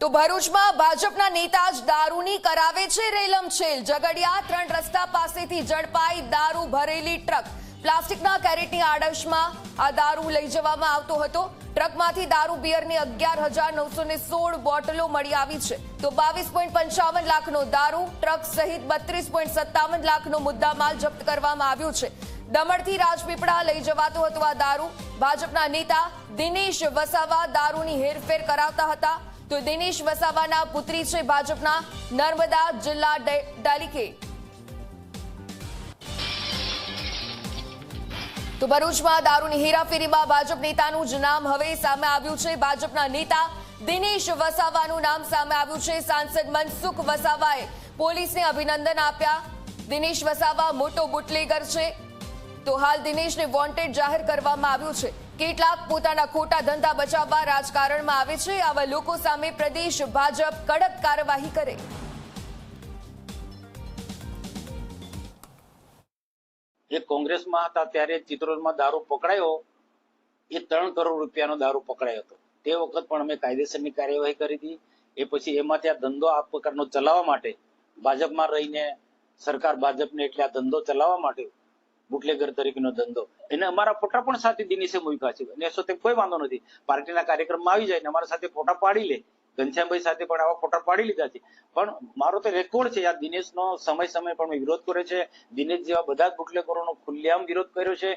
તો ભરૂચમાં ભાજપના નેતા જ દારૂની કરાવે છે રેલમછેલ। ઝઘડિયા 3 રસ્તા પાસેથી ઝડપાઈ દારૂ ભરેલી ટ્રક। પ્લાસ્ટિકના કેરેટની આડશમાં આ દારૂ લઈ જવામાં આવતો હતો। ટ્રકમાંથી દારૂ બિયરની 11,916 બોટલો મળી આવી છે। તો 22.55 લાખનો દારૂ, ટ્રક સહિત 32.57 લાખનો મુદ્દામાલ જપ્ત કરવામાં આવ્યો છે। દમણથી રાજપીપળા લઈ જવાતો હતો આ દારૂ। ભાજપના નેતા દિનેશ વસાવા દારૂની હેરફેર કરાવતા હતા। તો દિનેશ વસાવાના પુત્રી છે ભાજપના નર્મદા જિલ્લા ડેલિગેટ। તો ભરૂચમાં દારૂની હેરાફેરીમાં ભાજપ નેતાનું જ નામ હવે સામે આવ્યું છે। ભાજપના નેતા દિનેશ વસાવાનું નામ સામે આવ્યું છે। સાંસદ મનસુખ વસાવાએ પોલીસને અભિનંદન આપ્યા। દિનેશ વસાવા મોટો બુટલેગર છે। તો હાલ દિનેશને વોન્ટેડ જાહેર કરવામાં આવ્યું છે। કેટલાક પોતાના ખોટા ધંધા બચાવવા રાજકારણમાં આવે છે। આવા લોકો સામે પ્રદેશ ભાજપ કડક કાર્યવાહી કરે। એ કોંગ્રેસમાં હતા ત્યારે ચિત્રોડમાં દારૂ પકડાયો, એ 3 કરોડ રૂપિયાનો દારૂ પકડાયો હતો। તે વખત પણ અમે કાયદેસરની કાર્યવાહી કરી હતી। એ પછી એમાંથી આ ધંધો આ પ્રકારનો ચલાવવા માટે ભાજપમાં રહીને સરકાર ભાજપને એટલે આ ધંધો ચલાવવા માટે બુટલેગર તરીકેનો ધંધો એને અમારા ફોટા પણ સાથે દિનેશે મૂક્યા છે અને સાથે કોઈ વાંધો નથી। પાર્ટીના કાર્યક્રમમાં આવી જાય ને અમારા સાથે ફોટા પાડી લે। ઘનશ્યામભાઈ સાથે પણ આવા ફોટા પાડી લીધા છે। પણ મારો તો રેકોર્ડ છે। આ દિનેશનો સમય પણ વિરોધ કર્યો છે। દિનેશ જેવા બધા જ બુટલેગરોનો ખુલ્લેઆમ વિરોધ કર્યો છે।